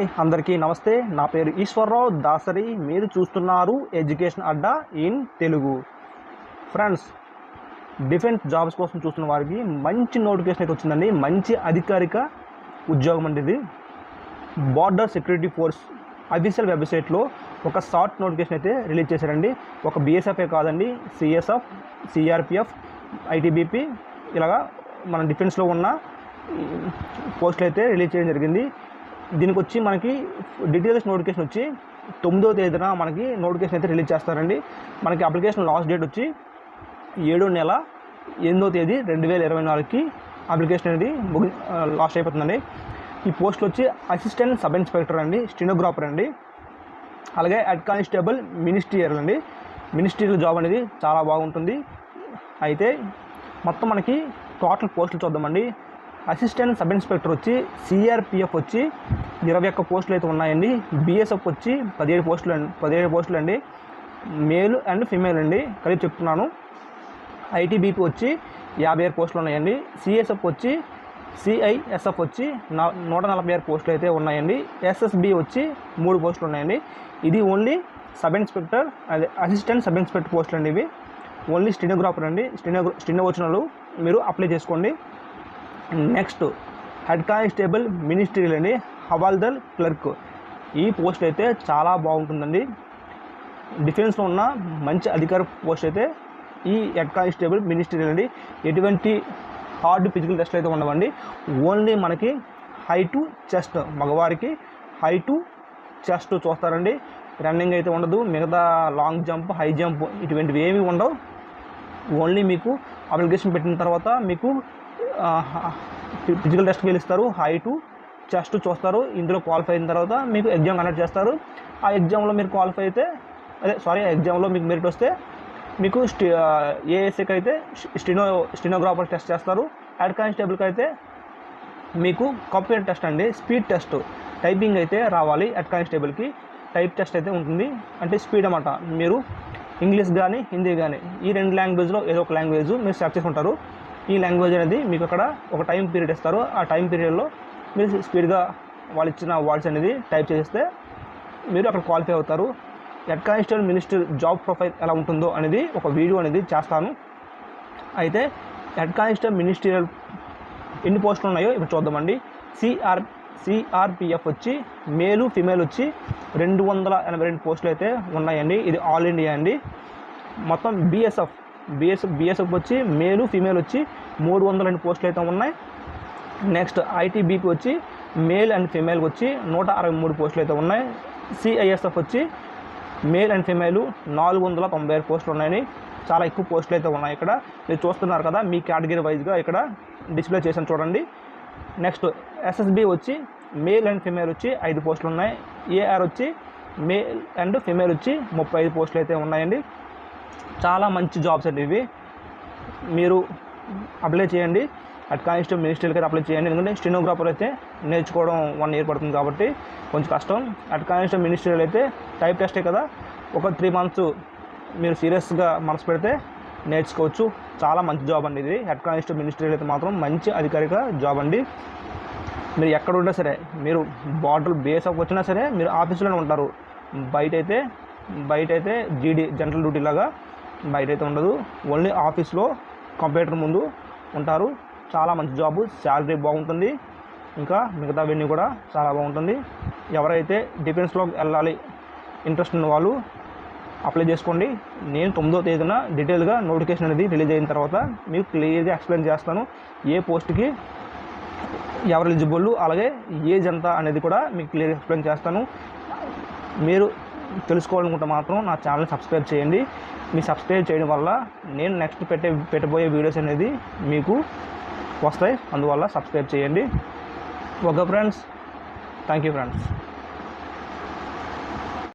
Hi అందరికీ నమస్తే. నా పేరు ఈశ్వర్రావు దాసరి. మీరు చూస్తున్నారు education Adda in Telugu. Friends, defence jobs కోసం చూస్తున్న వారికి మంచి నోటిఫికేషన్ అయితే వచ్చిందండి. మంచి అధికారిక ఉద్యోగం అండి ఇది. బార్డర్ సెక్యూరిటీ ఫోర్స్ అఫీషియల్ వెబ్సైట్లో ఒక షార్ట్ నోటిఫికేషన్ అయితే రిలీజ్ చేశారండి. ఒక బీఎస్ఎఫ్ఏ కాదండి, సిఎస్ఎఫ్, సిఆర్పిఎఫ్, ఐటీబీపీ ఇలాగా మన డిఫెన్స్లో ఉన్న పోస్టులు అయితే రిలీజ్ చేయడం జరిగింది. దీనికి వచ్చి మనకి డీటెయిల్స్ నోటిఫికేషన్ వచ్చి 9వ తేదీన మనకి నోటిఫికేషన్ అయితే రిలీజ్ చేస్తారండి. మనకి అప్లికేషన్ లాస్ట్ డేట్ వచ్చి 7వ నెల 8వ తేదీ 2024కి అప్లికేషన్ అనేది లాస్ట్ అయిపోతుందండి. ఈ పోస్టులు వచ్చి అసిస్టెంట్ సబ్ ఇన్స్పెక్టర్ అండి, స్టెనోగ్రాఫర్ అండి, అలాగే హెడ్ కానిస్టేబుల్ మినిస్ట్రియల్ అండి. మినిస్ట్రియల్ జాబ్ అనేది చాలా బాగుంటుంది. అయితే మొత్తం మనకి టోటల్ పోస్టులు చూద్దామండి. అసిస్టెంట్ సబ్ ఇన్స్పెక్టర్ వచ్చి సిఆర్పిఎఫ్ వచ్చి 21 పోస్టులు అయితే ఉన్నాయండి. బిఎస్ఎఫ్ వచ్చి 17 పోస్టులు అండి, మేల్ అండ్ ఫిమేల్ అండి కలిపి చెప్తున్నాను. ఐటీబీపీ వచ్చి 56 పోస్టులు ఉన్నాయండి. సిఎస్ఎఫ్ వచ్చి సిఐఎస్ఎఫ్ వచ్చి 146 పోస్టులు అయితే ఉన్నాయండి. ఎస్ఎస్బి వచ్చి 3 పోస్టులు ఉన్నాయండి. ఇది ఓన్లీ సబ్ ఇన్స్పెక్టర్, అదే అసిస్టెంట్ సబ్ ఇన్స్పెక్టర్ పోస్టులు అండి. ఇవి ఓన్లీ స్టెనోగ్రాఫర్ అండి. స్టెనో వచ్చిన వాళ్ళు మీరు అప్లై చేసుకోండి. నెక్స్ట్ హెడ్ కానిస్టేబుల్ మినిస్ట్రియల్ అండి, హవాల్దార్ క్లర్క్. ఈ పోస్ట్ అయితే చాలా బాగుంటుందండి. డిఫెన్స్లో ఉన్న మంచి అధికార పోస్ట్ అయితే ఈ హెడ్ కానిస్టేబుల్ మినిస్ట్రియల్ అండి. ఎటువంటి హార్డ్ ఫిజికల్ టెస్ట్లు అయితే ఉండవండి. ఓన్లీ మనకి హై టు చెస్ట్, మగవారికి హై టు చెస్ట్ చూస్తారండి. రన్నింగ్ అయితే ఉండదు. మిగతా లాంగ్ జంప్, హై జంప్ ఇటువంటివి ఏమీ ఉండవు. ఓన్లీ మీకు అప్లికేషన్ పెట్టిన తర్వాత మీకు ఫిజికల్ టెస్ట్ పిలుస్తారు. హై టు చెస్ట్ చూస్తారు. ఇందులో క్వాలిఫై అయిన తర్వాత మీకు ఎగ్జామ్ కండక్ట్ చేస్తారు. ఆ ఎగ్జామ్లో మీరు క్వాలిఫై అయితే ఎగ్జామ్లో మీకు మెరిట్ వస్తే మీకు ఏఎస్ఏకి అయితే స్టెనోగ్రాఫర్ టెస్ట్ చేస్తారు. హెడ్ కానిస్టేబుల్కి అయితే మీకు కంప్యూటర్ టెస్ట్ అండి, స్పీడ్ టెస్ట్, టైపింగ్ అయితే రావాలి. హెడ్ కానిస్టేబుల్కి టైప్ టెస్ట్ అయితే ఉంటుంది, అంటే స్పీడ్ అన్నమాట. మీరు ఇంగ్లీష్ కానీ హిందీ కానీ ఈ 2 లాంగ్వేజ్లో ఏదో ఒక లాంగ్వేజ్ మీరు సెలెక్ట్ చేసుకుంటారు. ఈ లాంగ్వేజ్ అనేది మీకు అక్కడ ఒక టైం పీరియడ్ ఇస్తారు. ఆ టైం పీరియడ్లో మీరు స్పీడ్గా వాళ్ళు ఇచ్చిన వర్డ్స్ అనేది టైప్ చేస్తే మీరు అక్కడ క్వాలిఫై అవుతారు. Head constable minister job profile ఎలా ఉంటుందో అనేది ఒక వీడియో అనేది చేస్తాను. అయితే హెడ్ కానిస్టేబుల్ మినిస్ట్రియల్ ఎన్ని పోస్టులు ఉన్నాయో ఇప్పుడు చూద్దామండి. సిఆర్పిఎఫ్ వచ్చి మేలు ఫిమేల్ వచ్చి 282 పోస్టులు అయితే ఉన్నాయండి. ఇది ఆల్ ఇండియా అండి. మొత్తం బిఎస్ఎఫ్ వచ్చి మేలు ఫిమేల్ వచ్చి 302 పోస్టులు అయితే ఉన్నాయి. నెక్స్ట్ ఐటీబీపీ వచ్చి మేల్ అండ్ ఫిమేల్ వచ్చి 163 పోస్టులు అయితే ఉన్నాయి. సిఐఎస్ఎఫ్ వచ్చి మేల్ అండ్ ఫిమేల్ 496 పోస్టులు ఉన్నాయని. చాలా ఎక్కువ పోస్టులు అయితే ఉన్నాయి. ఇక్కడ మీరు చూస్తున్నారు కదా, మీ కేటగిరీ వైజ్గా ఇక్కడ డిస్ప్లే చేసాను చూడండి. నెక్స్ట్ ఎస్ఎస్బి వచ్చి మేల్ అండ్ ఫిమేల్ వచ్చి 5 పోస్టులు ఉన్నాయి. ఏఆర్ వచ్చి మేల్ అండ్ ఫిమేల్ వచ్చి 35 పోస్టులు అయితే ఉన్నాయండి. చాలా మంచి జాబ్స్ అండి ఇవి. మీరు అప్లై చేయండి. హెడ్ కానిస్టేబుల్ మినిస్ట్రియల్కి అయితే అప్లై చేయండి. ఎందుకంటే స్టెనోగ్రాఫర్ అయితే నేర్చుకోవడం 1 ఇయర్ పడుతుంది కాబట్టి కొంచెం కష్టం. హెడ్ కానిస్టేబుల్ మినిస్ట్రియల్ అయితే టైప్ టెస్టే కదా, ఒక 3 మంత్స్ మీరు సీరియస్గా మనసు పెడితే నేర్చుకోవచ్చు. చాలా మంచి జాబ్ అండి ఇది. హెడ్ కానిస్టేబుల్ మినిస్ట్రియల్ అయితే మాత్రం మంచి అధికారిక జాబ్ అండి. మీరు ఎక్కడ ఉన్నా సరే, మీరు బార్డర్ బేస్ ఆఫ్ వచ్చినా సరే మీరు ఆఫీసులోనే ఉంటారు. బయట అయితే జీడీ జనరల్ డ్యూటీ లాగా బయట అయితే ఉండదు. ఓన్లీ ఆఫీస్లో కంప్యూటర్ ముందు ఉంటారు. చాలా మంచి జాబు, శాలరీ బాగుంటుంది, ఇంకా మిగతావన్నీ కూడా చాలా బాగుంటుంది. ఎవరైతే డిఫెన్స్లో వెళ్ళాలి ఇంట్రెస్ట్ ఉన్న వాళ్ళు అప్లై చేసుకోండి. నేను 9వ తేదీన డీటెయిల్గా నోటిఫికేషన్ అనేది రిలీజ్ అయిన తర్వాత మీకు క్లియర్గా ఎక్స్ప్లెయిన్ చేస్తాను. ఏ పోస్ట్కి ఎవరు ఎలిజిబుల్, అలాగే ఏజ్ ఎంత అనేది కూడా మీకు క్లియర్గా ఎక్స్ప్లెయిన్ చేస్తాను. మీరు తెలుసుకోవాలనుకుంటే మాత్రం నా ఛానల్ని సబ్స్క్రైబ్ చేయండి. మీ సబ్స్క్రైబ్ చేయడం వల్ల నేను నెక్స్ట్ పెట్టబోయే వీడియోస్ అనేది మీకు వస్తాయి. అందువల్ల సబ్స్క్రైబ్ చేయండి. Okay friends, thank you friends.